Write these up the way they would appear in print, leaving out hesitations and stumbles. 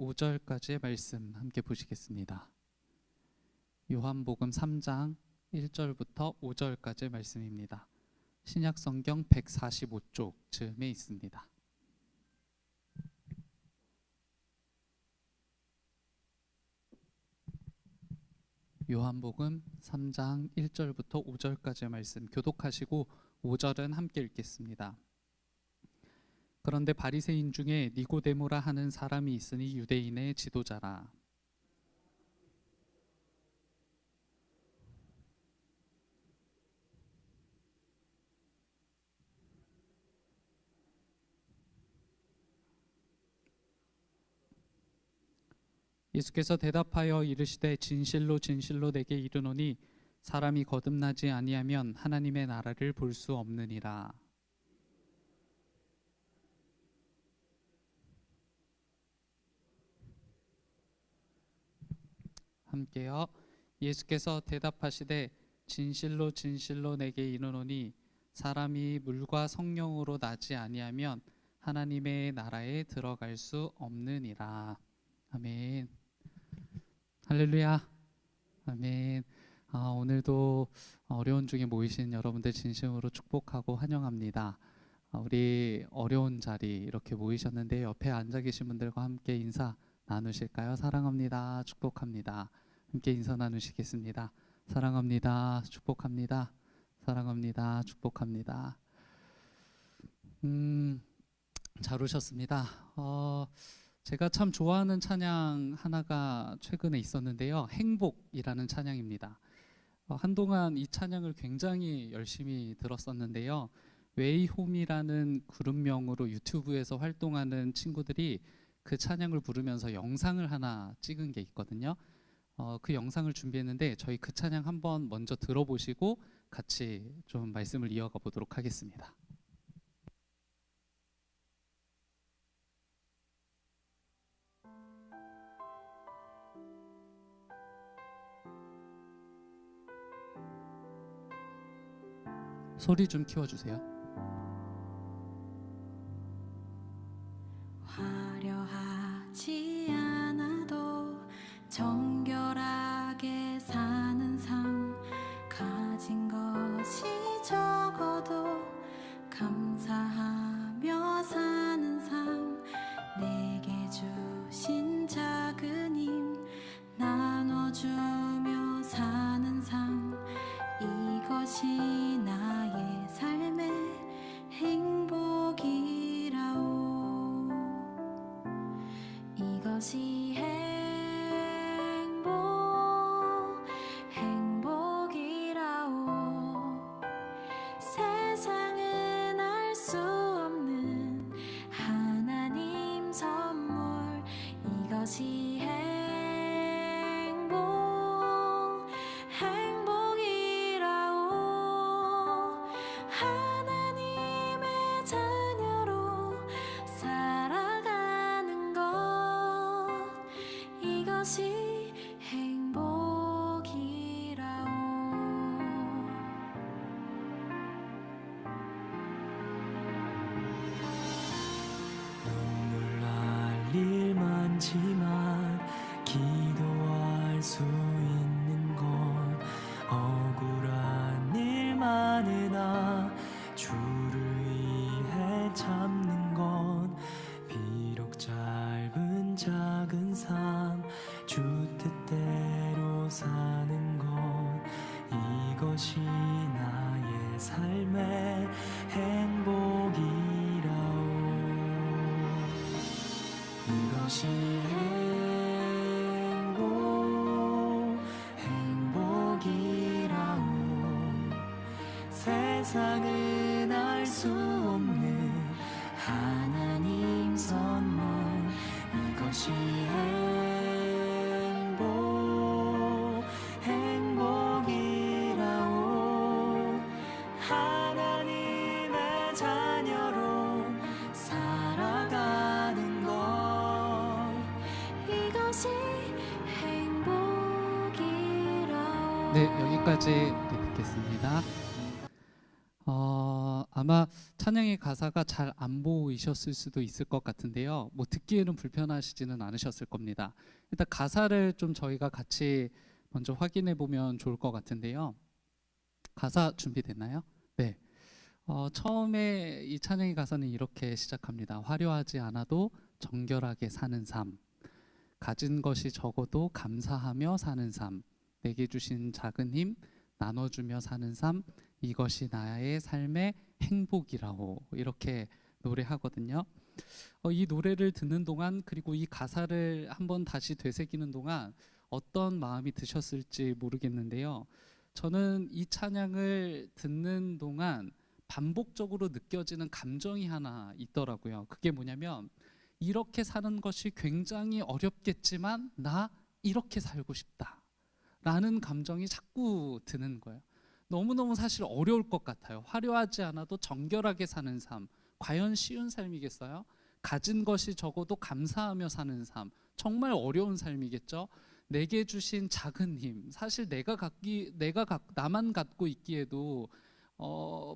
5절까지의 말씀 함께 보시겠습니다. 요한복음 3장 1절부터 5절까지의 말씀입니다. 신약성경 145쪽 즈음에 있습니다. 요한복음 3장 1절부터 5절까지의 말씀 교독하시고 5절은 함께 읽겠습니다. 그런데 바리새인 중에 니고데모라 하는 사람이 있으니 유대인의 지도자라. 예수께서 대답하여 이르시되 진실로 진실로 내게 이르노니 사람이 거듭나지 아니하면 하나님의 나라를 볼 수 없느니라. 함께요. 예수께서 대답하시되 진실로 진실로 내게 이르노니 사람이 물과 성령으로 나지 아니하면 하나님의 나라에 들어갈 수 없느니라. 아멘. 할렐루야. 아멘. 오늘도 어려운 중에 모이신 여러분들 진심으로 축복하고 환영합니다. 우리 어려운 자리 이렇게 모이셨는데 옆에 앉아 계신 분들과 함께 인사 나누실까요? 사랑합니다. 축복합니다. 함께 인사 나누시겠습니다. 사랑합니다. 축복합니다. 사랑합니다. 축복합니다. 잘 오셨습니다. 제가 참 좋아하는 찬양 하나가 최근에 있었는데요. 행복이라는 찬양입니다. 한동안 이 찬양을 굉장히 열심히 들었었는데요. 웨이홈이라는 그룹명으로 유튜브에서 활동하는 친구들이 그 찬양을 부르면서 영상을 하나 찍은 게 있거든요. 그 영상을 준비했는데 저희 그 찬양 한번 먼저 들어보시고 같이 좀 말씀을 이어가 보도록 하겠습니다. 소리 좀 키워주세요. 화려하지 않아도 정결하게 사는 삶, 가진 것이 적어도 감사하며 사는 삶, 내게 주신 작은 힘 나눠주며 사는 삶, 이것이 나의 삶의 행복이라오. 이것이 행복이라오. 세상은 알 수 없는 하나님 선물, 이것이 행복이라오. 하나님의 자녀로 살아가는 것, 이것이 행복이라오. 눈물 날 일 많지만 기도할 수 있는 건 억울한 일 많으나 주를 위해 참는 건, 비록 짧은 작은 삶 주 뜻대로 사는 건, 이것이 나의 삶의 행복이라오. 이것이 행복이라오. 세상은 알 수 없는 하나님 선물, 이것이 행복이라오. 하나님의 자녀로 살아가는 것, 이것이 행복이라오. 네, 여기까지 듣겠습니다. 아마 찬양의 가사가 잘 안 보이셨을 수도 있을 것 같은데요. 뭐 듣기에는 불편하시지는 않으셨을 겁니다. 일단 가사를 좀 저희가 같이 먼저 확인해 보면 좋을 것 같은데요. 가사 준비됐나요? 네. 처음에 이 찬양의 가사는 이렇게 시작합니다. 화려하지 않아도 정결하게 사는 삶, 가진 것이 적어도 감사하며 사는 삶, 내게 주신 작은 힘 나눠주며 사는 삶, 이것이 나의 삶의 행복이라고 이렇게 노래하거든요. 이 노래를 듣는 동안 그리고 이 가사를 한번 다시 되새기는 동안 어떤 마음이 드셨을지 모르겠는데요. 저는 이 찬양을 듣는 동안 반복적으로 느껴지는 감정이 하나 있더라고요. 그게 뭐냐면 이렇게 사는 것이 굉장히 어렵겠지만 나 이렇게 살고 싶다 라는 감정이 자꾸 드는 거예요. 너무너무 사실 어려울 것 같아요. 화려하지 않아도 정결하게 사는 삶, 과연 쉬운 삶이겠어요? 가진 것이 적어도 감사하며 사는 삶, 정말 어려운 삶이겠죠. 내게 주신 작은 힘, 사실 나만 갖고 있기에도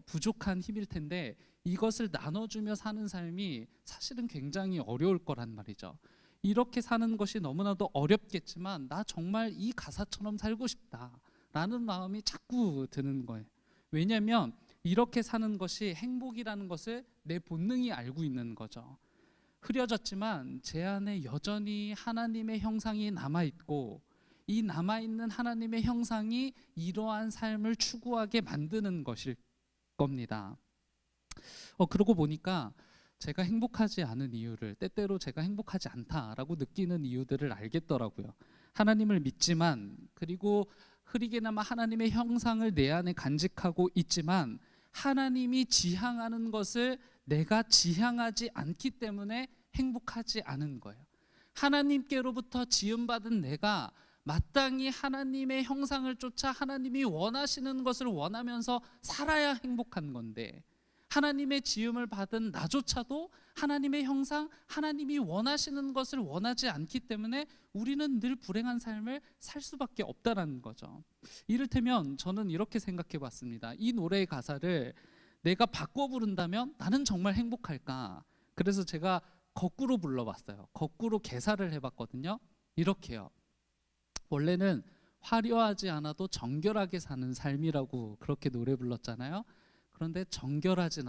부족한 힘일 텐데 이것을 나눠주며 사는 삶이 사실은 굉장히 어려울 거란 말이죠. 이렇게 사는 것이 너무나도 어렵겠지만 나 정말 이 가사처럼 살고 싶다라는 마음이 자꾸 드는 거예요. 왜냐하면 이렇게 사는 것이 행복이라는 것을 내 본능이 알고 있는 거죠. 흐려졌지만 제 안에 여전히 하나님의 형상이 남아있고 이 남아있는 하나님의 형상이 이러한 삶을 추구하게 만드는 것일 겁니다. 그러고 보니까 제가 행복하지 않은 이유를, 때때로 제가 행복하지 않다라고 느끼는 이유들을 알겠더라고요. 하나님을 믿지만, 그리고 흐리게나마 하나님의 형상을 내 안에 간직하고 있지만 하나님이 지향하는 것을 내가 지향하지 않기 때문에 행복하지 않은 거예요. 하나님께로부터 지음받은 내가 마땅히 하나님의 형상을 쫓아 하나님이 원하시는 것을 원하면서 살아야 행복한 건데, 하나님의 지음을 받은 나조차도 하나님의 형상, 하나님이 원하시는 것을 원하지 않기 때문에 우리는 늘 불행한 삶을 살 수밖에 없다는 거죠. 이를테면 저는 이렇게 생각해 봤습니다. 이 노래의 가사를 내가 바꿔 부른다면 나는 정말 행복할까? 그래서 제가 거꾸로 불러봤어요. 거꾸로 개사를 해봤거든요. 이렇게요. 원래는 화려하지 않아도 정결하게 사는 삶이라고 그렇게 노래 불렀잖아요. 그런데 정결하진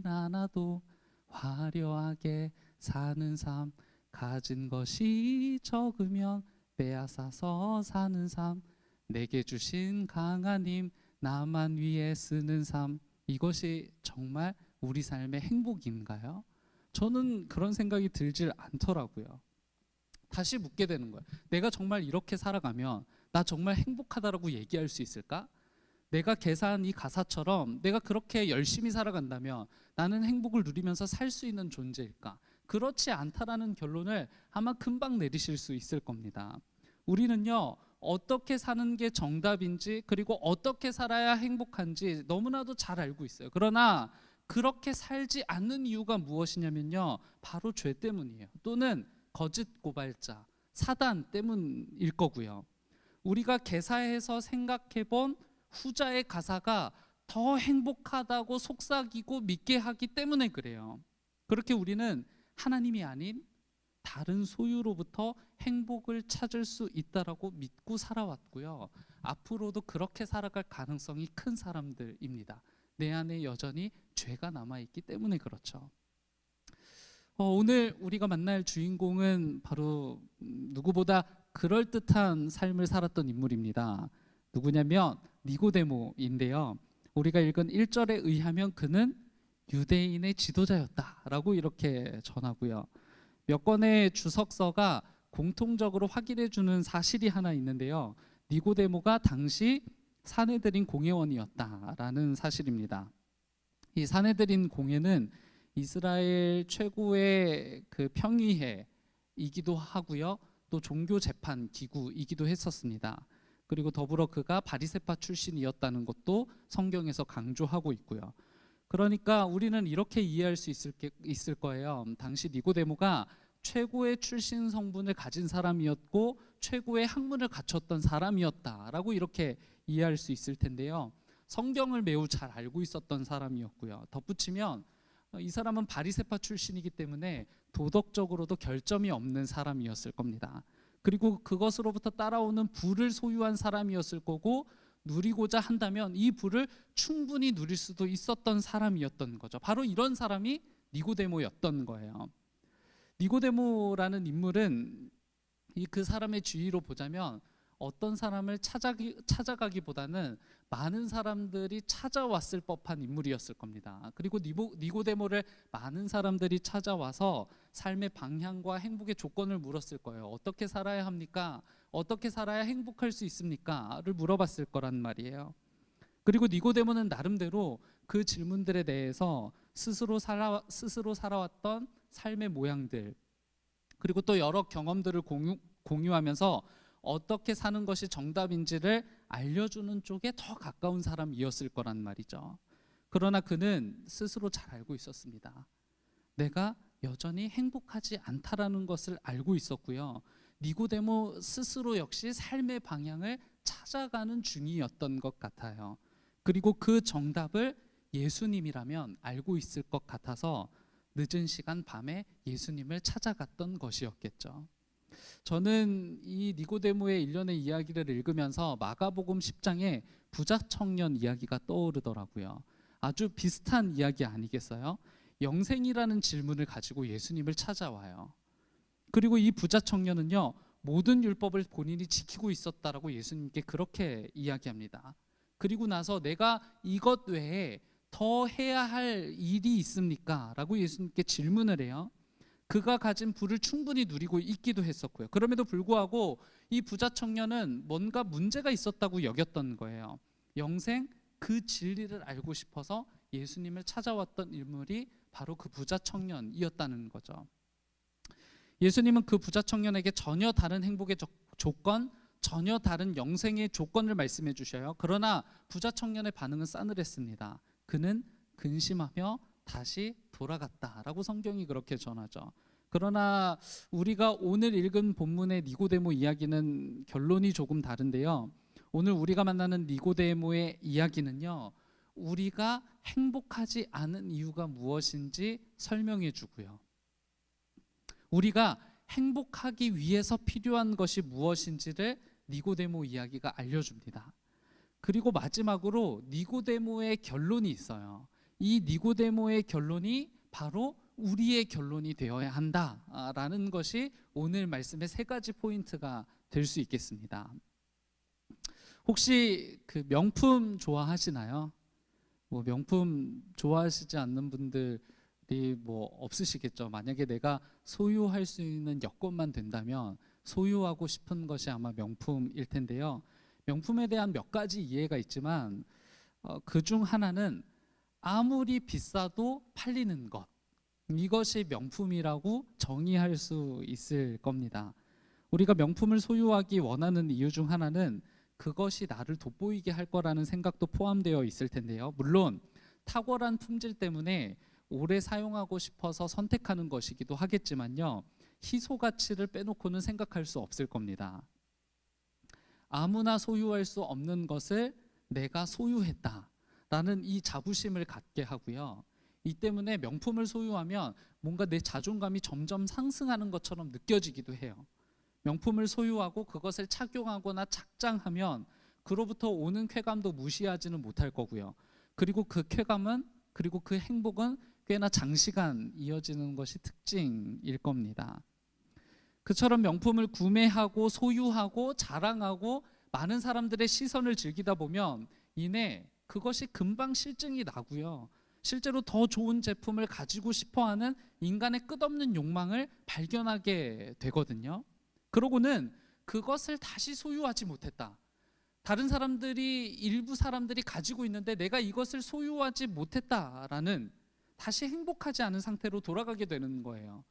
않아도 화려하게 사는 삶, 가진 것이 적으면 빼앗아서 사는 삶, 내게 주신 강한 힘 나만 위해 쓰는 삶, 이것이 정말 우리 삶의 행복인가요? 저는 그런 생각이 들질 않더라고요. 다시 묻게 되는 거예요. 내가 정말 이렇게 살아가면 나 정말 행복하다라고 얘기할 수 있을까? 내가 개사한 이 가사처럼 내가 그렇게 열심히 살아간다면 나는 행복을 누리면서 살 수 있는 존재일까? 그렇지 않다라는 결론을 아마 금방 내리실 수 있을 겁니다. 우리는요, 어떻게 사는 게 정답인지, 그리고 어떻게 살아야 행복한지 너무나도 잘 알고 있어요. 그러나 그렇게 살지 않는 이유가 무엇이냐면요, 바로 죄 때문이에요. 또는 거짓 고발자, 사단 때문일 거고요. 우리가 개사해서 생각해 본 후자의 가사가 더 행복하다고 속삭이고 믿게 하기 때문에 그래요. 그렇게 우리는 하나님이 아닌 다른 소유로부터 행복을 찾을 수 있다라고 믿고 살아왔고요. 앞으로도 그렇게 살아갈 가능성이 큰 사람들입니다. 내 안에 여전히 죄가 남아있기 때문에 그렇죠. 오늘 우리가 만날 주인공은 바로 누구보다 그럴듯한 삶을 살았던 인물입니다. 누구냐면 니고데모인데요. 우리가 읽은 1절에 의하면 그는 유대인의 지도자였다라고 이렇게 전하고요. 몇 건의 주석서가 공통적으로 확인해 주는 사실이 하나 있는데요. 니고데모가 당시 사내들인 공회원이었다라는 사실입니다. 이 사내들인 공회는 이스라엘 최고의 그 평의회이기도 하고요. 또 종교 재판 기구이기도 했었습니다. 그리고 더불어 그가 바리새파 출신이었다는 것도 성경에서 강조하고 있고요. 그러니까 우리는 이렇게 이해할 수 있을 거예요. 당시 니고데모가 최고의 출신 성분을 가진 사람이었고 최고의 학문을 갖췄던 사람이었다라고 이렇게 이해할 수 있을 텐데요. 성경을 매우 잘 알고 있었던 사람이었고요. 덧붙이면 이 사람은 바리새파 출신이기 때문에 도덕적으로도 결점이 없는 사람이었을 겁니다. 그리고 그것으로부터 따라오는 부를 소유한 사람이었을 거고, 누리고자 한다면 이 부를 충분히 누릴 수도 있었던 사람이었던 거죠. 바로 이런 사람이 니고데모였던 거예요. 니고데모라는 인물은 그 사람의 주위로 보자면 어떤 사람을 찾아가기보다는 많은 사람들이 찾아왔을 법한 인물이었을 겁니다. 그리고 니고데모를 많은 사람들이 찾아와서 삶의 방향과 행복의 조건을 물었을 거예요. 어떻게 살아야 합니까? 어떻게 살아야 행복할 수 있습니까? 를 물어봤을 거란 말이에요. 그리고 니고데모는 나름대로 그 질문들에 대해서 스스로 살아왔던 삶의 모양들, 그리고 또 여러 경험들을 공유하면서 어떻게 사는 것이 정답인지를 알려주는 쪽에 더 가까운 사람이었을 거란 말이죠. 그러나 그는 스스로 잘 알고 있었습니다. 내가 여전히 행복하지 않다라는 것을 알고 있었고요. 니고데모 스스로 역시 삶의 방향을 찾아가는 중이었던 것 같아요. 그리고 그 정답을 예수님이라면 알고 있을 것 같아서 늦은 시간 밤에 예수님을 찾아갔던 것이었겠죠. 저는 이 니고데모의 일련의 이야기를 읽으면서 마가복음 10장의 부자 청년 이야기가 떠오르더라고요. 아주 비슷한 이야기 아니겠어요? 영생이라는 질문을 가지고 예수님을 찾아와요. 그리고 이 부자 청년은요, 모든 율법을 본인이 지키고 있었다라고 예수님께 그렇게 이야기합니다. 그리고 나서 내가 이것 외에 더 해야 할 일이 있습니까? 라고 예수님께 질문을 해요. 그가 가진 부를 충분히 누리고 있기도 했었고요. 그럼에도 불구하고 이 부자 청년은 뭔가 문제가 있었다고 여겼던 거예요. 영생, 그 진리를 알고 싶어서 예수님을 찾아왔던 인물이 바로 그 부자 청년이었다는 거죠. 예수님은 그 부자 청년에게 전혀 다른 행복의 조건, 전혀 다른 영생의 조건을 말씀해 주셔요. 그러나 부자 청년의 반응은 싸늘했습니다. 그는 근심하며 다시 돌아갔다라고 성경이 그렇게 전하죠. 그러나 우리가 오늘 읽은 본문의 니고데모 이야기는 결론이 조금 다른데요. 오늘 우리가 만나는 니고데모의 이야기는요, 우리가 행복하지 않은 이유가 무엇인지 설명해 주고요, 우리가 행복하기 위해서 필요한 것이 무엇인지를 니고데모 이야기가 알려줍니다. 그리고 마지막으로 니고데모의 결론이 있어요. 이 니고데모의 결론이 바로 우리의 결론이 되어야 한다라는 것이 오늘 말씀의 세 가지 포인트가 될 수 있겠습니다. 혹시 그 명품 좋아하시나요? 뭐 명품 좋아하시지 않는 분들이 뭐 없으시겠죠. 만약에 내가 소유할 수 있는 여건만 된다면 소유하고 싶은 것이 아마 명품일 텐데요. 명품에 대한 몇 가지 이해가 있지만 그중 하나는 아무리 비싸도 팔리는 것, 이것이 명품이라고 정의할 수 있을 겁니다. 우리가 명품을 소유하기 원하는 이유 중 하나는 그것이 나를 돋보이게 할 거라는 생각도 포함되어 있을 텐데요. 물론 탁월한 품질 때문에 오래 사용하고 싶어서 선택하는 것이기도 하겠지만요, 희소 가치를 빼놓고는 생각할 수 없을 겁니다. 아무나 소유할 수 없는 것을 내가 소유했다라는 이 자부심을 갖게 하고요, 이 때문에 명품을 소유하면 뭔가 내 자존감이 점점 상승하는 것처럼 느껴지기도 해요. 명품을 소유하고 그것을 착용하거나 착장하면 그로부터 오는 쾌감도 무시하지는 못할 거고요. 그리고 그 쾌감은, 그리고 그 행복은 꽤나 장시간 이어지는 것이 특징일 겁니다. 그처럼 명품을 구매하고 소유하고 자랑하고 많은 사람들의 시선을 즐기다 보면 이내 그것이 금방 실증이 나고요, 실제로 더 좋은 제품을 가지고 싶어하는 인간의 끝없는 욕망을 발견하게 되거든요. 그러고는 그것을 다시 소유하지 못했다, 다른 사람들이, 일부 사람들이 가지고 있는데 내가 이것을 소유하지 못했다라는, 다시 행복하지 않은 상태로 돌아가게 되는 거예요.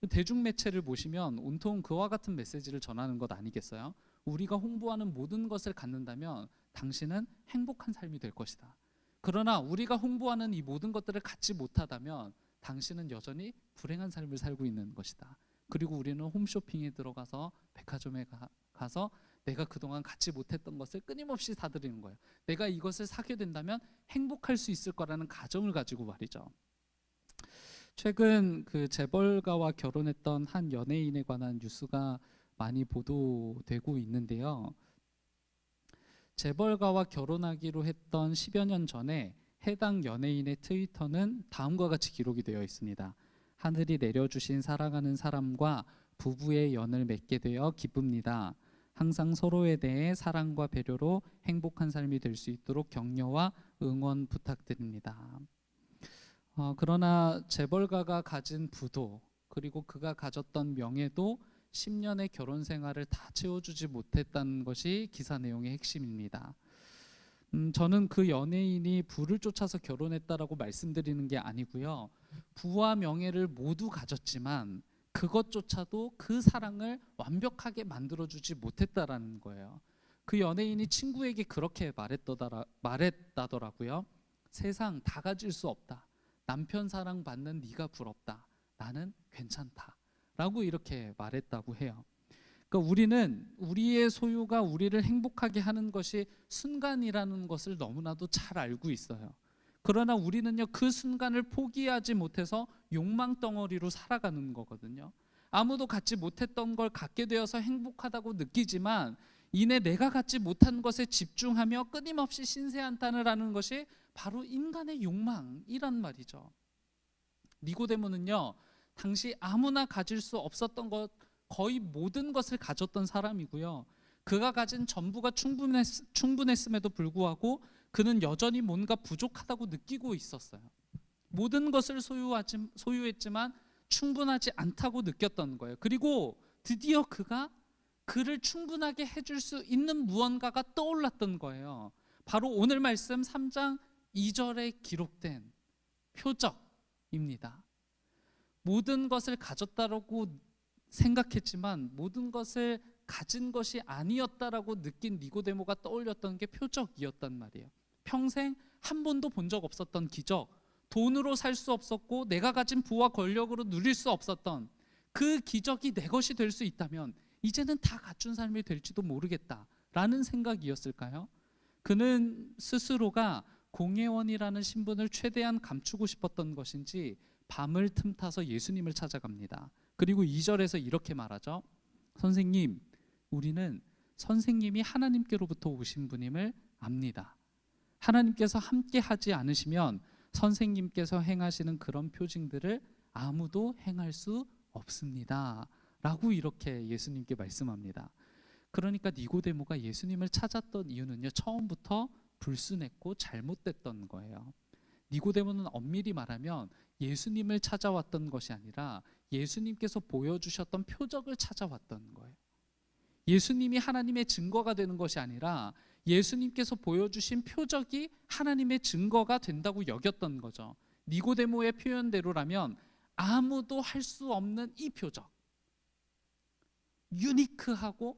대중매체를 보시면 온통 그와 같은 메시지를 전하는 것 아니겠어요? 우리가 홍보하는 모든 것을 갖는다면 당신은 행복한 삶이 될 것이다. 그러나 우리가 홍보하는 이 모든 것들을 갖지 못하다면 당신은 여전히 불행한 삶을 살고 있는 것이다. 그리고 우리는 홈쇼핑에 들어가서 백화점에 가서 내가 그동안 갖지 못했던 것을 끊임없이 사들이는 거예요. 내가 이것을 사게 된다면 행복할 수 있을 거라는 가정을 가지고 말이죠. 최근 그 재벌가와 결혼했던 한 연예인에 관한 뉴스가 많이 보도되고 있는데요. 재벌가와 결혼하기로 했던 10여 년 전에 해당 연예인의 트위터는 다음과 같이 기록이 되어 있습니다. 하늘이 내려주신 사랑하는 사람과 부부의 연을 맺게 되어 기쁩니다. 항상 서로에 대해 사랑과 배려로 행복한 삶이 될 수 있도록 격려와 응원 부탁드립니다. 그러나 재벌가가 가진 부도 그리고 그가 가졌던 명예도 10년의 결혼 생활을 다 채워주지 못했다는 것이 기사 내용의 핵심입니다. 저는 그 연예인이 부를 쫓아서 결혼했다라고 말씀드리는 게 아니고요. 부와 명예를 모두 가졌지만 그것조차도 그 사랑을 완벽하게 만들어주지 못했다라는 거예요. 그 연예인이 친구에게 그렇게 말했다더라고요. 세상 다 가질 수 없다. 남편 사랑 받는 네가 부럽다. 나는 괜찮다. 라고 이렇게 말했다고 해요. 그러니까 우리는 우리의 소유가 우리를 행복하게 하는 것이 순간이라는 것을 너무나도 잘 알고 있어요. 그러나 우리는요, 그 순간을 포기하지 못해서 욕망 덩어리로 살아가는 거거든요. 아무도 갖지 못했던 걸 갖게 되어서 행복하다고 느끼지만 이내 내가 갖지 못한 것에 집중하며 끊임없이 신세한탄을 하는 것이 바로 인간의 욕망이란 말이죠. 니고데모는요, 당시 아무나 가질 수 없었던 것, 거의 모든 것을 가졌던 사람이고요. 그가 가진 전부가 충분했음에도 불구하고 그는 여전히 뭔가 부족하다고 느끼고 있었어요. 모든 것을 소유했지만 충분하지 않다고 느꼈던 거예요. 그리고 드디어 그가 그를 충분하게 해줄 수 있는 무언가가 떠올랐던 거예요. 바로 오늘 말씀 3장 2절에 기록된 표적입니다. 모든 것을 가졌다라고 생각했지만 모든 것을 가진 것이 아니었다라고 느낀 니고데모가 떠올렸던 게 표적이었단 말이에요. 평생 한 번도 본 적 없었던 기적, 돈으로 살 수 없었고 내가 가진 부와 권력으로 누릴 수 없었던 그 기적이 내 것이 될 수 있다면 이제는 다 갖춘 삶이 될지도 모르겠다라는 생각이었을까요? 그는 스스로가 공회원이라는 신분을 최대한 감추고 싶었던 것인지 밤을 틈타서 예수님을 찾아갑니다. 그리고 2절에서 이렇게 말하죠. 선생님, 우리는 선생님이 하나님께로부터 오신 분임을 압니다. 하나님께서 함께 하지 않으시면 선생님께서 행하시는 그런 표징들을 아무도 행할 수 없습니다. 라고 이렇게 예수님께 말씀합니다. 그러니까 니고데모가 예수님을 찾았던 이유는요, 처음부터 불순했고 잘못됐던 거예요. 니고데모는 엄밀히 말하면 예수님을 찾아왔던 것이 아니라 예수님께서 보여주셨던 표적을 찾아왔던 거예요. 예수님이 하나님의 증거가 되는 것이 아니라 예수님께서 보여주신 표적이 하나님의 증거가 된다고 여겼던 거죠. 니고데모의 표현대로라면 아무도 할 수 없는 이 표적, 유니크하고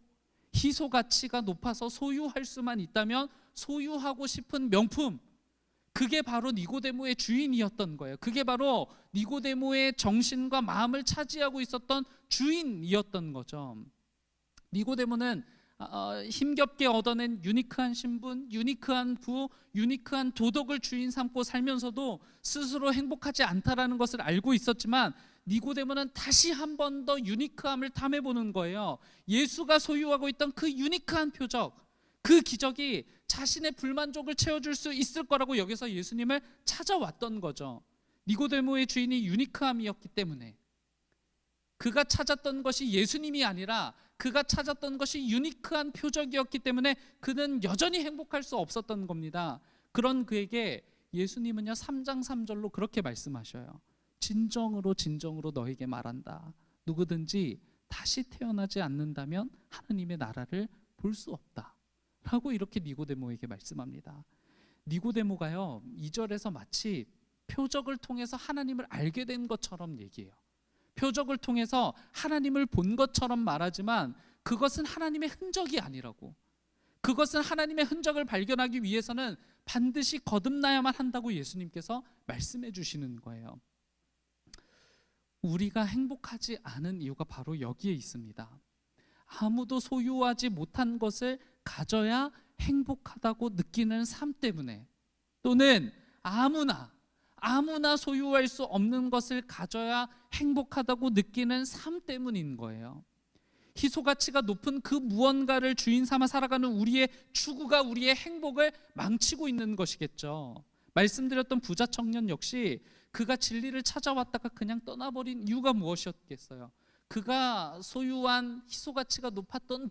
희소 가치가 높아서 소유할 수만 있다면 소유하고 싶은 명품, 그게 바로 니고데모의 주인이었던 거예요. 그게 바로 니고데모의 정신과 마음을 차지하고 있었던 주인이었던 거죠. 니고데모는 힘겹게 얻어낸 유니크한 신분, 유니크한 부, 유니크한 도덕을 주인 삼고 살면서도 스스로 행복하지 않다라는 것을 알고 있었지만 니고데모는 다시 한 번 더 유니크함을 탐해보는 거예요. 예수가 소유하고 있던 그 유니크한 표적, 그 기적이 자신의 불만족을 채워줄 수 있을 거라고 여기서 예수님을 찾아왔던 거죠. 니고데모의 주인이 유니크함이었기 때문에, 그가 찾았던 것이 예수님이 아니라 그가 찾았던 것이 유니크한 표적이었기 때문에 그는 여전히 행복할 수 없었던 겁니다. 그런 그에게 예수님은요 3장 3절로 그렇게 말씀하셔요. 진정으로 진정으로 너에게 말한다. 누구든지 다시 태어나지 않는다면 하나님의 나라를 볼 수 없다. 라고 이렇게 니고데모에게 말씀합니다. 니고데모가요 2절에서 마치 표적을 통해서 하나님을 알게 된 것처럼 얘기해요. 표적을 통해서 하나님을 본 것처럼 말하지만 그것은 하나님의 흔적이 아니라고, 그것은 하나님의 흔적을 발견하기 위해서는 반드시 거듭나야만 한다고 예수님께서 말씀해 주시는 거예요. 우리가 행복하지 않은 이유가 바로 여기에 있습니다. 아무도 소유하지 못한 것을 가져야 행복하다고 느끼는 삶 때문에, 또는 아무나 소유할 수 없는 것을 가져야 행복하다고 느끼는 삶 때문인 거예요. 희소 가치가 높은 그 무언가를 주인 삼아 살아가는 우리의 추구가 우리의 행복을 망치고 있는 것이겠죠. 말씀드렸던 부자 청년 역시 그가 진리를 찾아왔다가 그냥 떠나버린 이유가 무엇이었겠어요? 그가 소유한 희소 가치가 높았던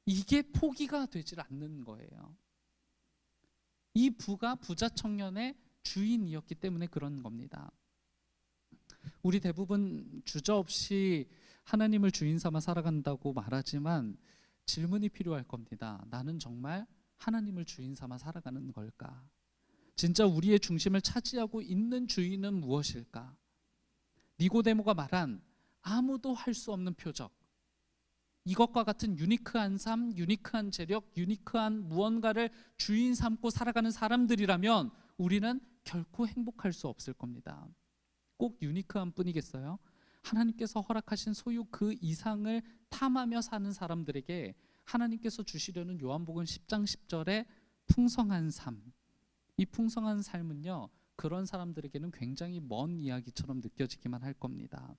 이게 포기가 되질 않는 거예요. 이 부가 부자 청년의 주인이었기 때문에 그런 겁니다. 우리 대부분 주저없이 하나님을 주인 삼아 살아간다고 말하지만 질문이 필요할 겁니다. 나는 정말 하나님을 주인 삼아 살아가는 걸까? 진짜 우리의 중심을 차지하고 있는 주인은 무엇일까? 니고데모가 말한 아무도 할 수 없는 표적, 이것과 같은 유니크한 삶, 유니크한 재력, 유니크한 무언가를 주인 삼고 살아가는 사람들이라면 우리는 결코 행복할 수 없을 겁니다. 꼭 유니크한 뿐이겠어요? 하나님께서 허락하신 소유 그 이상을 탐하며 사는 사람들에게 하나님께서 주시려는 요한복음 10장 10절의 풍성한 삶, 이 풍성한 삶은요, 그런 사람들에게는 굉장히 먼 이야기처럼 느껴지기만 할 겁니다.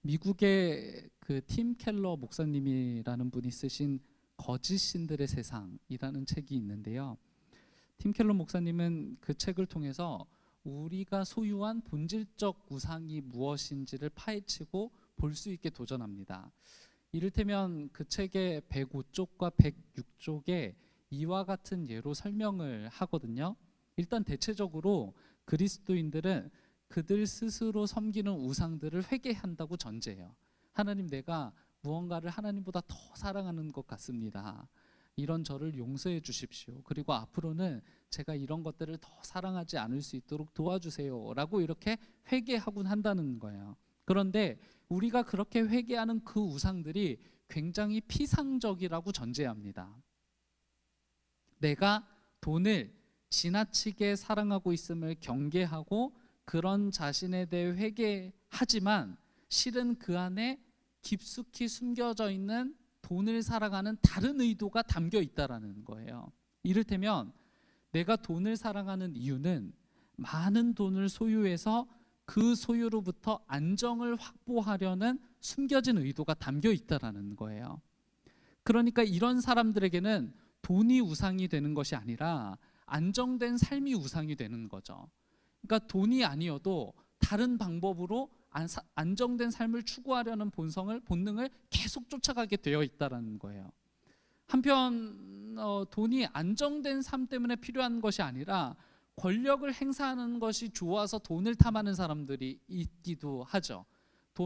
미국의 그 팀 켈러 목사님이라는 분이 쓰신 거짓 신들의 세상이라는 책이 있는데요. 팀 켈러 목사님은 그 책을 통해서 우리가 소유한 본질적 우상이 무엇인지를 파헤치고 볼 수 있게 도전합니다. 이를테면 그 책의 105쪽과 106쪽에 이와 같은 예로 설명을 하거든요. 일단 대체적으로 그리스도인들은 그들 스스로 섬기는 우상들을 회개한다고 전제해요. 하나님, 내가 무언가를 하나님보다 더 사랑하는 것 같습니다. 이런 저를 용서해 주십시오. 그리고 앞으로는 제가 이런 것들을 더 사랑하지 않을 수 있도록 도와주세요 라고 이렇게 회개하곤 한다는 거예요. 그런데 우리가 그렇게 회개하는 그 우상들이 굉장히 피상적이라고 전제합니다. 내가 돈을 지나치게 사랑하고 있음을 경계하고 그런 자신에 대해 회개하지만 실은 그 안에 깊숙이 숨겨져 있는 돈을 사랑하는 다른 의도가 담겨 있다라는 거예요. 이를테면 내가 돈을 사랑하는 이유는 많은 돈을 소유해서 그 소유로부터 안정을 확보하려는 숨겨진 의도가 담겨 있다라는 거예요. 그러니까 이런 사람들에게는 돈이 우상이 되는 것이 아니라 안정된 삶이 우상이 되는 거죠. 그러니까 돈이 아니어도 다른 방법으로 안정된 삶을 추구하려는 본능을 계속 쫓아가게 되어 있다라는 거예요. 한편 돈이 안정된 삶 때문에 필요한 것이 아니라 권력을 행사하는 것이 좋아서 돈을 탐하는 사람들이 있기도 하죠.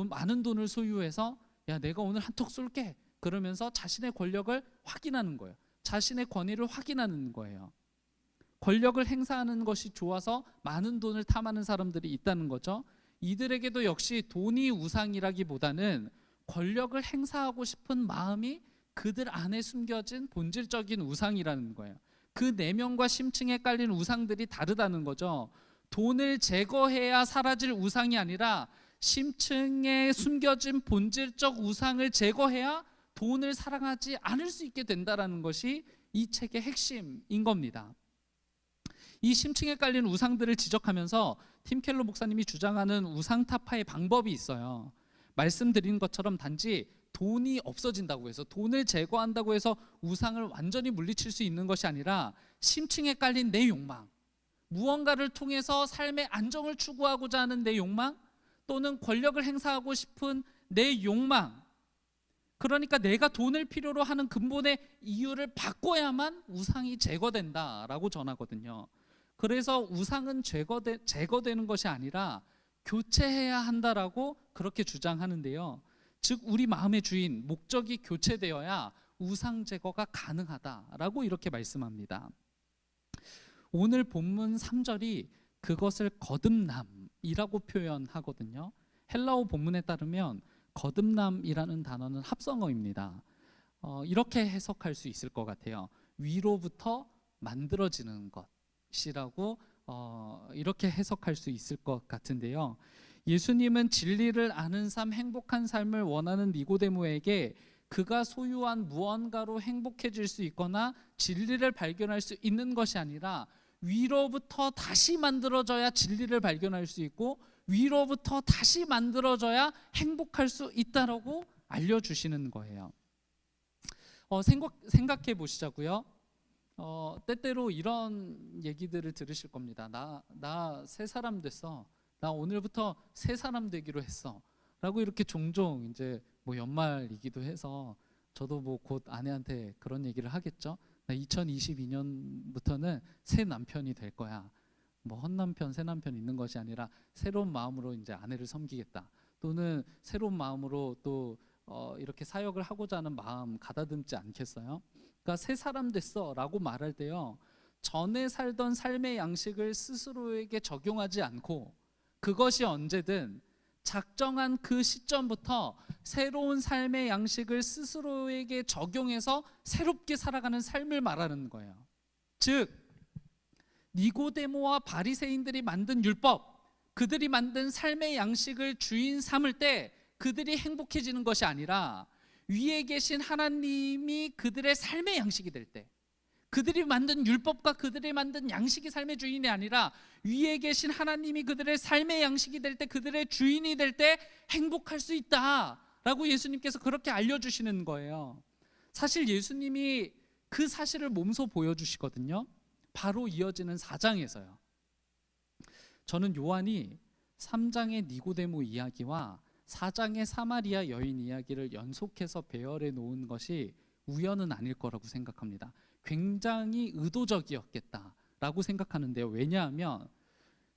많은 돈을 소유해서 야, 내가 오늘 한턱 쏠게 그러면서 자신의 권력을 확인하는 거예요. 자신의 권위를 확인하는 거예요. 권력을 행사하는 것이 좋아서 많은 돈을 탐하는 사람들이 있다는 거죠. 이들에게도 역시 돈이 우상이라기보다는 권력을 행사하고 싶은 마음이 그들 안에 숨겨진 본질적인 우상이라는 거예요. 그 내면과 심층에 깔린 우상들이 다르다는 거죠. 돈을 제거해야 사라질 우상이 아니라 심층에 숨겨진 본질적 우상을 제거해야 돈을 사랑하지 않을 수 있게 된다는 것이 이 책의 핵심인 겁니다. 이 심층에 깔린 우상들을 지적하면서 팀 켈러 목사님이 주장하는 우상타파의 방법이 있어요. 말씀드린 것처럼 단지 돈이 없어진다고 해서, 돈을 제거한다고 해서 우상을 완전히 물리칠 수 있는 것이 아니라 심층에 깔린 내 욕망, 무언가를 통해서 삶의 안정을 추구하고자 하는 내 욕망, 또는 권력을 행사하고 싶은 내 욕망, 그러니까 내가 돈을 필요로 하는 근본의 이유를 바꿔야만 우상이 제거된다라고 전하거든요. 그래서 우상은 제거되는 것이 아니라 교체해야 한다라고 그렇게 주장하는데요. 즉 우리 마음의 주인, 목적이 교체되어야 우상 제거가 가능하다라고 이렇게 말씀합니다. 오늘 본문 3절이 그것을 거듭남이라고 표현하거든요. 헬라어 본문에 따르면 거듭남이라는 단어는 합성어입니다. 이렇게 해석할 수 있을 것 같아요. 위로부터 만들어지는 것이라고 이렇게 해석할 수 있을 것 같은데요. 예수님은 진리를 아는 삶, 행복한 삶을 원하는 니고데모에게 그가 소유한 무언가로 행복해질 수 있거나 진리를 발견할 수 있는 것이 아니라 위로부터 다시 만들어져야 진리를 발견할 수 있고 위로부터 다시 만들어져야 행복할 수 있다라고 알려주시는 거예요. 생각해 보시자고요. 때때로 이런 얘기들을 들으실 겁니다. 나 새 사람 됐어. 나 오늘부터 새 사람 되기로 했어. 라고 이렇게 종종 이제 뭐 연말이기도 해서 저도 뭐 곧 아내한테 그런 얘기를 하겠죠. 나 2022년부터는 새 남편이 될 거야. 뭐 헛남편, 새 남편 있는 것이 아니라 새로운 마음으로 이제 아내를 섬기겠다. 또는 새로운 마음으로 또 이렇게 사역을 하고자 하는 마음 가다듬지 않겠어요? 그러니까 새 사람 됐어라고 말할 때요. 전에 살던 삶의 양식을 스스로에게 적용하지 않고 그것이 언제든 작정한 그 시점부터 새로운 삶의 양식을 스스로에게 적용해서 새롭게 살아가는 삶을 말하는 거예요. 즉 니고데모와 바리새인들이 만든 율법, 그들이 만든 삶의 양식을 주인 삼을 때 그들이 행복해지는 것이 아니라 위에 계신 하나님이 그들의 삶의 양식이 될 때, 그들이 만든 율법과 그들이 만든 양식이 삶의 주인이 아니라 위에 계신 하나님이 그들의 삶의 양식이 될 때, 그들의 주인이 될 때 행복할 수 있다라고 예수님께서 그렇게 알려주시는 거예요. 사실 예수님이 그 사실을 몸소 보여주시거든요. 바로 이어지는 4장에서요. 저는 요한이 3장의 니고데모 이야기와 4장의 사마리아 여인 이야기를 연속해서 배열해 놓은 것이 우연은 아닐 거라고 생각합니다. 굉장히 의도적이었겠다라고 생각하는데요. 왜냐하면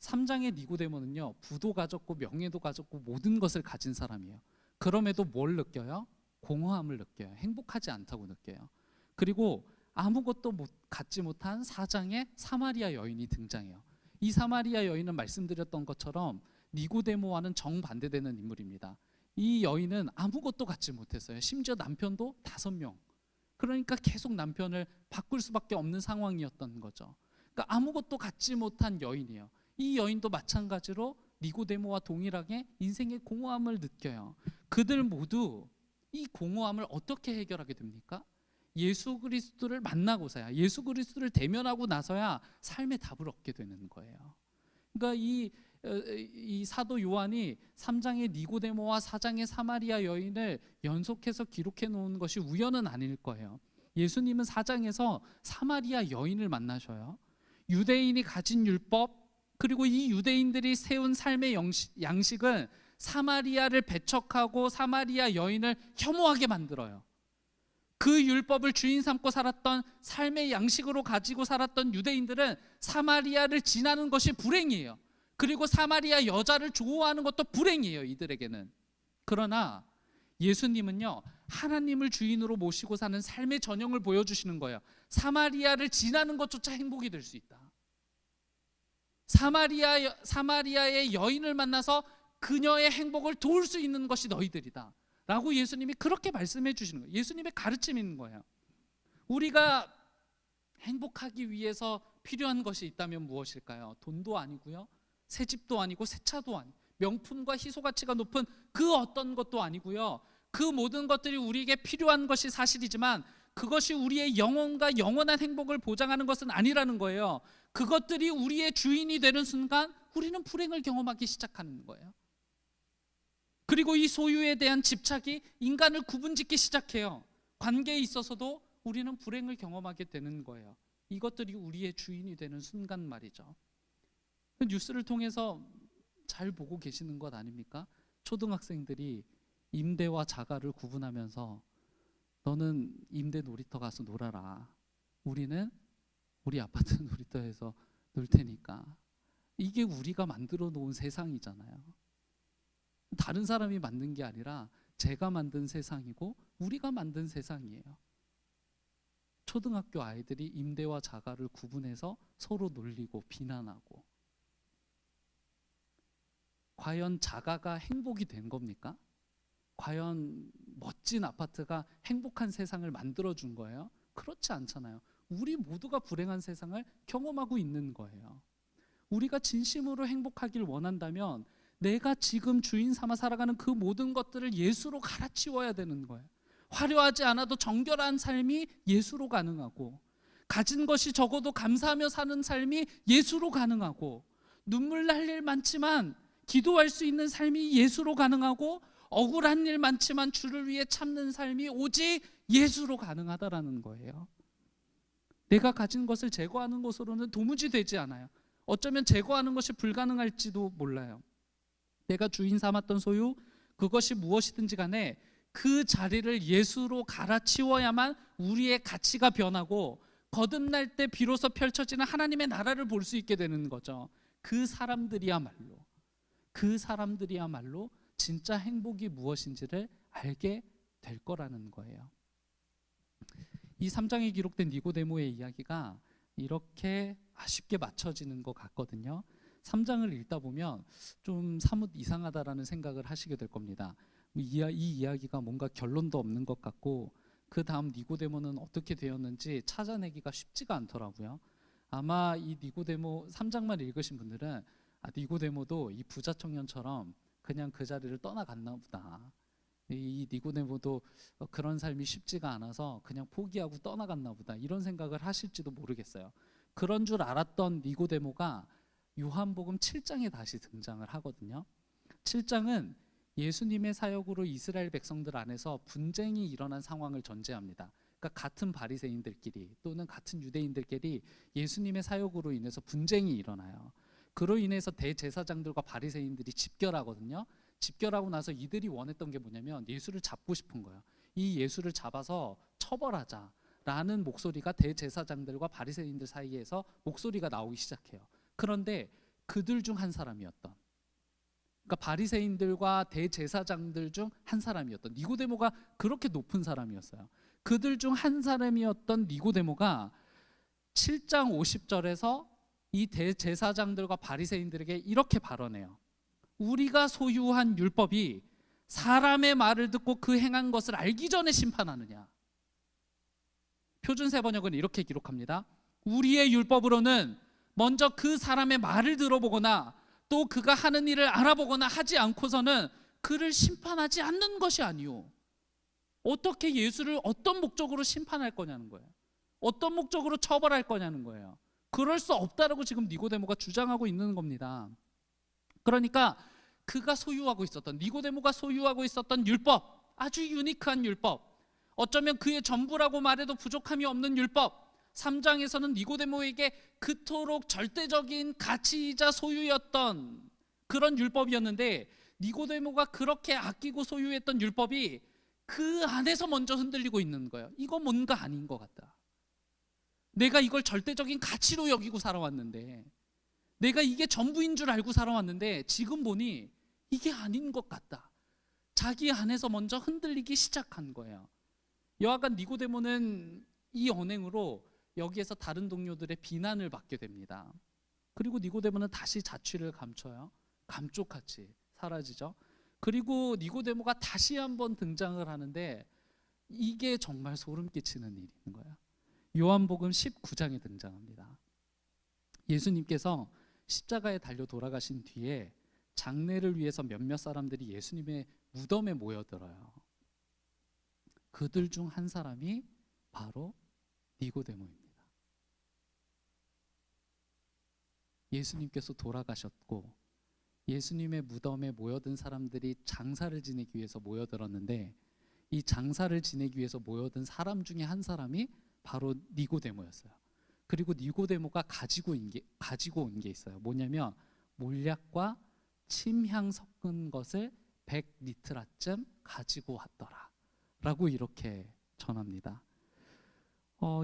3장의 니고데모는요, 부도 가졌고 명예도 가졌고 모든 것을 가진 사람이에요. 그럼에도 뭘 느껴요? 공허함을 느껴요. 행복하지 않다고 느껴요. 그리고 아무것도 갖지 못한 4장의 사마리아 여인이 등장해요. 이 사마리아 여인은 말씀드렸던 것처럼 니고데모와는 정반대되는 인물입니다. 이 여인은 아무것도 갖지 못했어요. 심지어 남편도 5명. 그러니까 계속 남편을 바꿀 수밖에 없는 상황이었던 거죠. 그러니까 아무것도 갖지 못한 여인이에요. 이 여인도 마찬가지로 니고데모와 동일하게 인생의 공허함을 느껴요. 그들 모두 이 공허함을 어떻게 해결하게 됩니까? 예수 그리스도를 만나고서야, 예수 그리스도를 대면하고 나서야 삶의 답을 얻게 되는 거예요. 그러니까 이 사도 요한이 3장의 니고데모와 4장의 사마리아 여인을 연속해서 기록해 놓은 것이 우연은 아닐 거예요. 예수님은 4장에서 사마리아 여인을 만나셔요. 유대인이 가진 율법, 그리고 이 유대인들이 세운 삶의 양식은 사마리아를 배척하고 사마리아 여인을 혐오하게 만들어요. 그 율법을 주인 삼고 살았던 삶의 양식으로 가지고 살았던 유대인들은 사마리아를 지나는 것이 불행이에요. 그리고 사마리아 여자를 좋아하는 것도 불행이에요, 이들에게는. 그러나 예수님은요, 하나님을 주인으로 모시고 사는 삶의 전형을 보여주시는 거예요. 사마리아를 지나는 것조차 행복이 될 수 있다. 사마리아의 여인을 만나서 그녀의 행복을 도울 수 있는 것이 너희들이다 라고 예수님이 그렇게 말씀해 주시는 거예요. 예수님의 가르침이 있는 거예요. 우리가 행복하기 위해서 필요한 것이 있다면 무엇일까요? 돈도 아니고요, 새 집도 아니고 새 차도 아니고 명품과 희소 가치가 높은 그 어떤 것도 아니고요, 그 모든 것들이 우리에게 필요한 것이 사실이지만 그것이 우리의 영혼과 영원한 행복을 보장하는 것은 아니라는 거예요. 그것들이 우리의 주인이 되는 순간 우리는 불행을 경험하기 시작하는 거예요. 그리고 이 소유에 대한 집착이 인간을 구분짓기 시작해요. 관계에 있어서도 우리는 불행을 경험하게 되는 거예요. 이것들이 우리의 주인이 되는 순간 말이죠. 뉴스를 통해서 잘 보고 계시는 것 아닙니까? 초등학생들이 임대와 자가를 구분하면서 너는 임대 놀이터 가서 놀아라, 우리는 우리 아파트 놀이터에서 놀 테니까. 이게 우리가 만들어 놓은 세상이잖아요. 다른 사람이 만든 게 아니라 제가 만든 세상이고 우리가 만든 세상이에요. 초등학교 아이들이 임대와 자가를 구분해서 서로 놀리고 비난하고, 과연 자가가 행복이 된 겁니까? 과연 멋진 아파트가 행복한 세상을 만들어준 거예요? 그렇지 않잖아요. 우리 모두가 불행한 세상을 경험하고 있는 거예요. 우리가 진심으로 행복하길 원한다면 내가 지금 주인 삼아 살아가는 그 모든 것들을 예수로 갈아치워야 되는 거예요. 화려하지 않아도 정결한 삶이 예수로 가능하고, 가진 것이 적어도 감사하며 사는 삶이 예수로 가능하고, 눈물 날 일 많지만 기도할 수 있는 삶이 예수로 가능하고, 억울한 일 많지만 주를 위해 참는 삶이 오직 예수로 가능하다라는 거예요. 내가 가진 것을 제거하는 것으로는 도무지 되지 않아요. 어쩌면 제거하는 것이 불가능할지도 몰라요. 내가 주인 삼았던 소유, 그것이 무엇이든지 간에 그 자리를 예수로 갈아치워야만 우리의 가치가 변하고 거듭날 때 비로소 펼쳐지는 하나님의 나라를 볼 수 있게 되는 거죠. 그 사람들이야말로 진짜 행복이 무엇인지를 알게 될 거라는 거예요. 이 3장에 기록된 니고데모의 이야기가 이렇게 아쉽게 맞춰지는 것 같거든요. 3장을 읽다 보면 좀 사뭇 이상하다라는 생각을 하시게 될 겁니다. 이 이야기가 뭔가 결론도 없는 것 같고, 그 다음 니고데모는 어떻게 되었는지 찾아내기가 쉽지가 않더라고요. 아마 이 니고데모 3장만 읽으신 분들은 니고데모도 이 부자 청년처럼 그냥 그 자리를 떠나갔나 보다, 이 니고데모도 그런 삶이 쉽지가 않아서 그냥 포기하고 떠나갔나 보다, 이런 생각을 하실지도 모르겠어요. 그런 줄 알았던 니고데모가 요한복음 7장에 다시 등장을 하거든요. 7장은 예수님의 사역으로 이스라엘 백성들 안에서 분쟁이 일어난 상황을 전제합니다. 그러니까 같은 바리새인들끼리 또는 같은 유대인들끼리 예수님의 사역으로 인해서 분쟁이 일어나요. 그로 인해서 대제사장들과 바리새인들이 집결하거든요. 집결하고 나서 이들이 원했던 게 뭐냐면 예수를 잡고 싶은 거예요. 이 예수를 잡아서 처벌하자라는 목소리가 대제사장들과 바리새인들 사이에서 목소리가 나오기 시작해요. 그런데 그들 중 한 사람이었던, 그러니까 바리새인들과 대제사장들 중 한 사람이었던 니고데모가 그렇게 높은 사람이었어요. 그들 중 한 사람이었던 니고데모가 7장 50절에서 이 대제사장들과 바리새인들에게 이렇게 발언해요. 우리가 소유한 율법이 사람의 말을 듣고 그 행한 것을 알기 전에 심판하느냐. 표준세 번역은 이렇게 기록합니다. 우리의 율법으로는 먼저 그 사람의 말을 들어보거나 또 그가 하는 일을 알아보거나 하지 않고서는 그를 심판하지 않는 것이 아니오. 어떻게 예수를 어떤 목적으로 심판할 거냐는 거예요. 어떤 목적으로 처벌할 거냐는 거예요. 그럴 수 없다라고 지금 니고데모가 주장하고 있는 겁니다. 그러니까 그가 소유하고 있었던, 니고데모가 소유하고 있었던 율법, 아주 유니크한 율법, 어쩌면 그의 전부라고 말해도 부족함이 없는 율법, 3장에서는 니고데모에게 그토록 절대적인 가치이자 소유였던 그런 율법이었는데, 니고데모가 그렇게 아끼고 소유했던 율법이 그 안에서 먼저 흔들리고 있는 거예요. 이거 뭔가 아닌 것 같다. 내가 이걸 절대적인 가치로 여기고 살아왔는데, 내가 이게 전부인 줄 알고 살아왔는데 지금 보니 이게 아닌 것 같다. 자기 안에서 먼저 흔들리기 시작한 거예요. 여하간 니고데모는 이 언행으로 여기에서 다른 동료들의 비난을 받게 됩니다. 그리고 니고데모는 다시 자취를 감춰요. 감쪽같이 사라지죠. 그리고 니고데모가 다시 한번 등장을 하는데 이게 정말 소름 끼치는 일인 거예요. 요한복음 19장에 등장합니다. 예수님께서 십자가에 달려 돌아가신 뒤에 장례를 위해서 몇몇 사람들이 예수님의 무덤에 모여들어요. 그들 중 한 사람이 바로 니고데모입니다. 예수님께서 돌아가셨고 예수님의 무덤에 모여든 사람들이 장사를 지내기 위해서 모여들었는데, 이 장사를 지내기 위해서 모여든 사람 중에 한 사람이 바로 니고데모였어요. 그리고 니고데모가 가지고 온 게 있어요. 뭐냐면 몰약과 침향 섞은 것을 100리트라쯤 가지고 왔더라 라고 이렇게 전합니다.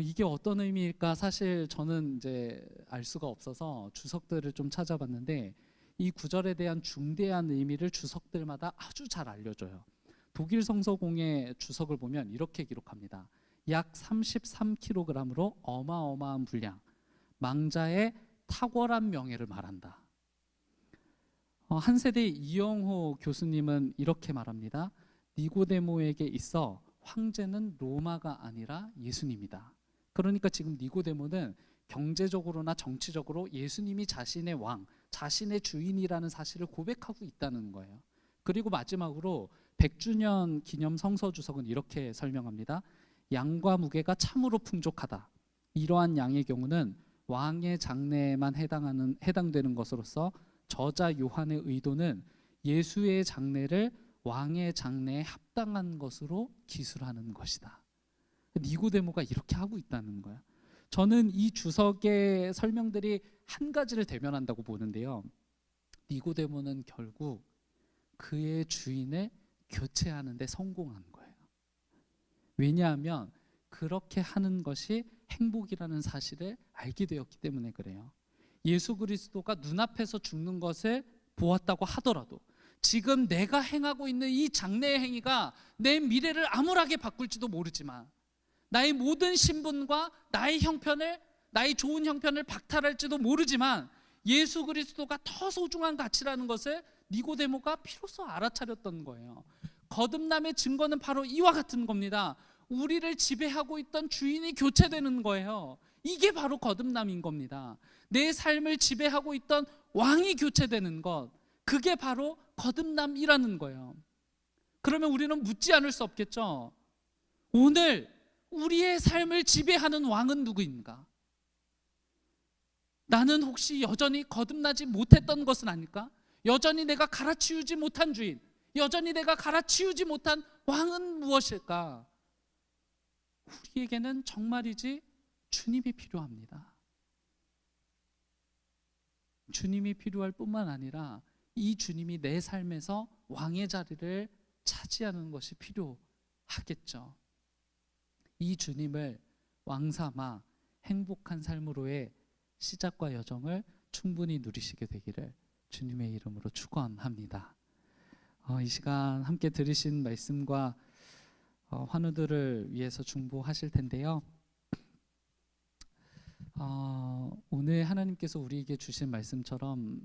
이게 어떤 의미일까? 사실 저는 이제 알 수가 없어서 주석들을 좀 찾아봤는데 이 구절에 대한 중대한 의미를 주석들마다 아주 잘 알려줘요. 독일 성서공의 주석을 보면 이렇게 기록합니다. 약 33kg으로 어마어마한 분량, 망자의 탁월한 명예를 말한다. 한 세대의 이영호 교수님은 이렇게 말합니다. 니고데모에게 있어 황제는 로마가 아니라 예수님이다. 그러니까 지금 니고데모는 경제적으로나 정치적으로 예수님이 자신의 왕, 자신의 주인이라는 사실을 고백하고 있다는 거예요. 그리고 마지막으로 100주년 기념 성서주석은 이렇게 설명합니다. 양과 무게가 참으로 풍족하다. 이러한 양의 경우는 왕의 장례에만 해당되는 것으로서 저자 요한의 의도는 예수의 장례를 왕의 장례에 합당한 것으로 기술하는 것이다. 니고데모가 이렇게 하고 있다는 거야. 저는 이 주석의 설명들이 한 가지를 대면한다고 보는데요. 니고데모는 결국 그의 주인을 교체하는 데 성공한 거예요. 왜냐하면 그렇게 하는 것이 행복이라는 사실을 알게 되었기 때문에 그래요. 예수 그리스도가 눈앞에서 죽는 것을 보았다고 하더라도 지금 내가 행하고 있는 이 장래의 행위가 내 미래를 암울하게 바꿀지도 모르지만 나의 모든 신분과 나의 형편을, 나의 좋은 형편을 박탈할지도 모르지만 예수 그리스도가 더 소중한 가치라는 것을 니고데모가 비로소 알아차렸던 거예요. 거듭남의 증거는 바로 이와 같은 겁니다. 우리를 지배하고 있던 주인이 교체되는 거예요. 이게 바로 거듭남인 겁니다. 내 삶을 지배하고 있던 왕이 교체되는 것, 그게 바로 거듭남이라는 거예요. 그러면 우리는 묻지 않을 수 없겠죠. 오늘 우리의 삶을 지배하는 왕은 누구인가? 나는 혹시 여전히 거듭나지 못했던 것은 아닐까? 여전히 내가 갈아치우지 못한 주인, 여전히 내가 갈아치우지 못한 왕은 무엇일까? 우리에게는 정말이지 주님이 필요합니다. 주님이 필요할 뿐만 아니라 이 주님이 내 삶에서 왕의 자리를 차지하는 것이 필요하겠죠. 이 주님을 왕 삼아 행복한 삶으로의 시작과 여정을 충분히 누리시게 되기를 주님의 이름으로 축원합니다. 이 시간 함께 들으신 말씀과 환우들을 위해서 중보하실 텐데요. 오늘 하나님께서 우리에게 주신 말씀처럼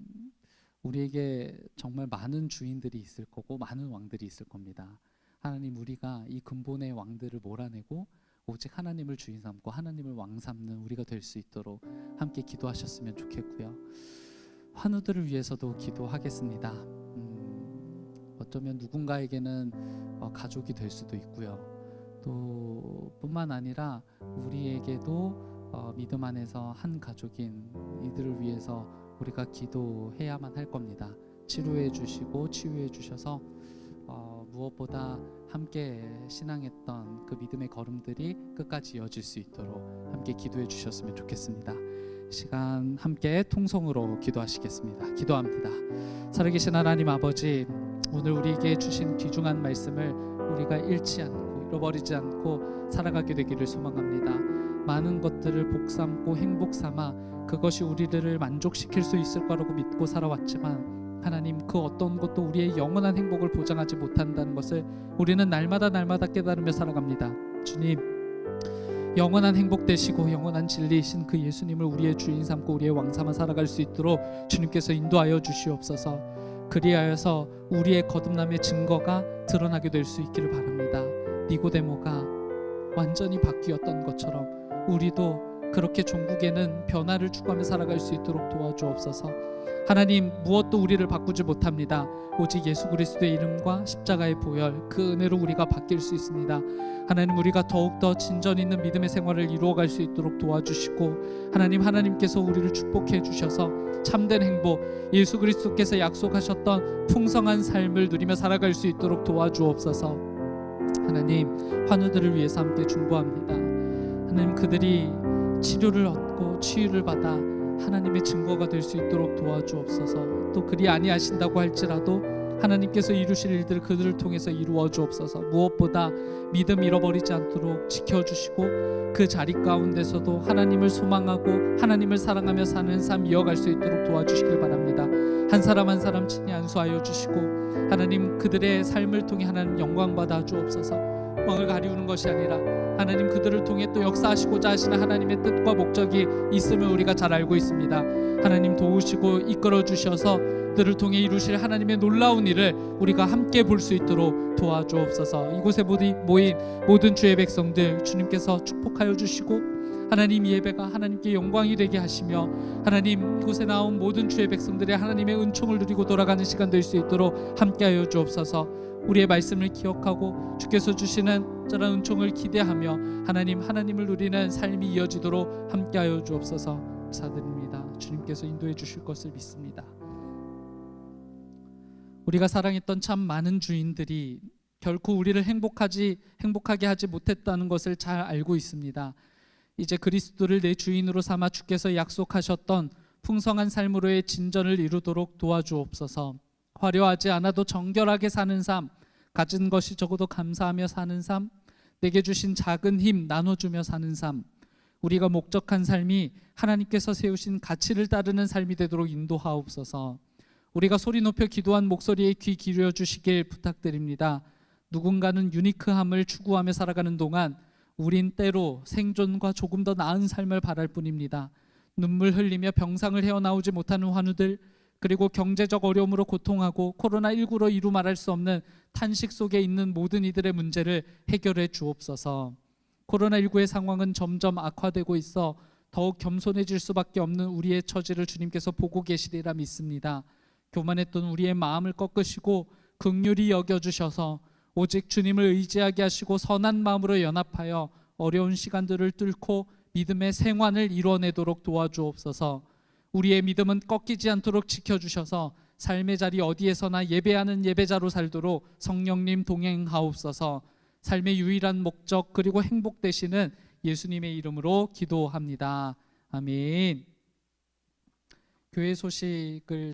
우리에게 정말 많은 주인들이 있을 거고 많은 왕들이 있을 겁니다. 하나님, 우리가 이 근본의 왕들을 몰아내고 오직 하나님을 주인 삼고 하나님을 왕 삼는 우리가 될 수 있도록 함께 기도하셨으면 좋겠고요. 환우들을 위해서도 기도하겠습니다. 어쩌면 누군가에게는 가족이 될 수도 있고요. 또 뿐만 아니라 우리에게도 믿음 안에서 한 가족인 이들을 위해서 우리가 기도해야만 할 겁니다. 치료해 주시고 치유해 주셔서 무엇보다 함께 신앙했던 그 믿음의 걸음들이 끝까지 이어질 수 있도록 함께 기도해 주셨으면 좋겠습니다. 시간 함께 통성으로 기도하시겠습니다. 기도합니다. 살아계신 하나님 아버지, 오늘 우리에게 주신 귀중한 말씀을 우리가 잃지 않고 잃어버리지 않고 살아가게 되기를 소망합니다. 많은 것들을 복 삼고 행복 삼아 그것이 우리들을 만족시킬 수 있을 거라고 믿고 살아왔지만 하나님, 그 어떤 것도 우리의 영원한 행복을 보장하지 못한다는 것을 우리는 날마다 깨달으며 살아갑니다. 주님, 영원한 행복 되시고 영원한 진리이신 그 예수님을 우리의 주인 삼고 우리의 왕 삼아 살아갈 수 있도록 주님께서 인도하여 주시옵소서. 그리하여서 우리의 거듭남의 증거가 드러나게 될 수 있기를 바랍니다. 니고데모가 완전히 바뀌었던 것처럼 우리도 그렇게 종국에는 변화를 추구하며 살아갈 수 있도록 도와주옵소서. 하나님, 무엇도 우리를 바꾸지 못합니다. 오직 예수 그리스도의 이름과 십자가의 보혈, 그 은혜로 우리가 바뀔 수 있습니다. 하나님, 우리가 더욱더 진전 있는 믿음의 생활을 이루어갈 수 있도록 도와주시고 하나님께서 우리를 축복해 주셔서 참된 행복, 예수 그리스도께서 약속하셨던 풍성한 삶을 누리며 살아갈 수 있도록 도와주옵소서. 하나님, 환우들을 위해서 함께 중보합니다. 하나님, 그들이 치료를 얻고 치유를 받아 하나님의 증거가 될 수 있도록 도와주옵소서. 또 그리 아니하신다고 할지라도 하나님께서 이루실 일들을 그들을 통해서 이루어 주옵소서. 무엇보다 믿음 잃어버리지 않도록 지켜주시고 그 자리 가운데서도 하나님을 소망하고 하나님을 사랑하며 사는 삶 이어갈 수 있도록 도와주시길 바랍니다. 한 사람 한 사람 친히 안수하여 주시고 하나님, 그들의 삶을 통해 하나님 영광 받아 주옵소서. 왕을 가리우는 것이 아니라 하나님, 그들을 통해 또 역사하시고자 하시는 하나님의 뜻과 목적이 있음을 우리가 잘 알고 있습니다. 하나님, 도우시고 이끌어 주셔서 그들을 통해 이루실 하나님의 놀라운 일을 우리가 함께 볼 수 있도록 도와주옵소서. 이곳에 모인 모든 주의 백성들 주님께서 축복하여 주시고 하나님 이 예배가 하나님께 영광이 되게 하시며 하나님 이곳에 나온 모든 주의 백성들의 하나님의 은총을 누리고 돌아가는 시간 될 수 있도록 함께하여 주옵소서. 우리의 말씀을 기억하고 주께서 주시는 저런 은총을 기대하며 하나님을 누리는 삶이 이어지도록 함께하여 주옵소서. 감사드립니다. 주님께서 인도해 주실 것을 믿습니다. 우리가 사랑했던 참 많은 주인들이 결코 우리를 행복하게 하지 못했다는 것을 잘 알고 있습니다. 이제 그리스도를 내 주인으로 삼아 주께서 약속하셨던 풍성한 삶으로의 진전을 이루도록 도와주옵소서. 화려하지 않아도 정결하게 사는 삶, 가진 것이 적어도 감사하며 사는 삶, 내게 주신 작은 힘 나눠주며 사는 삶, 우리가 목적한 삶이 하나님께서 세우신 가치를 따르는 삶이 되도록 인도하옵소서. 우리가 소리 높여 기도한 목소리에 귀 기울여 주시길 부탁드립니다. 누군가는 유니크함을 추구하며 살아가는 동안 우린 때로 생존과 조금 더 나은 삶을 바랄 뿐입니다. 눈물 흘리며 병상을 헤어나오지 못하는 환우들, 그리고 경제적 어려움으로 고통하고 코로나19로 이루 말할 수 없는 탄식 속에 있는 모든 이들의 문제를 해결해 주옵소서. 코로나19의 상황은 점점 악화되고 있어 더욱 겸손해질 수밖에 없는 우리의 처지를 주님께서 보고 계시리라 믿습니다. 교만했던 우리의 마음을 꺾으시고 긍휼히 여겨주셔서 오직 주님을 의지하게 하시고 선한 마음으로 연합하여 어려운 시간들을 뚫고 믿음의 생환을 이뤄내도록 도와주옵소서. 우리의 믿음은 꺾이지 않도록 지켜주셔서 삶의 자리 어디에서나 예배하는 예배자로 살도록 성령님 동행하옵소서. 삶의 유일한 목적 그리고 행복 되시는 예수님의 이름으로 기도합니다. 아멘. 교회 소식을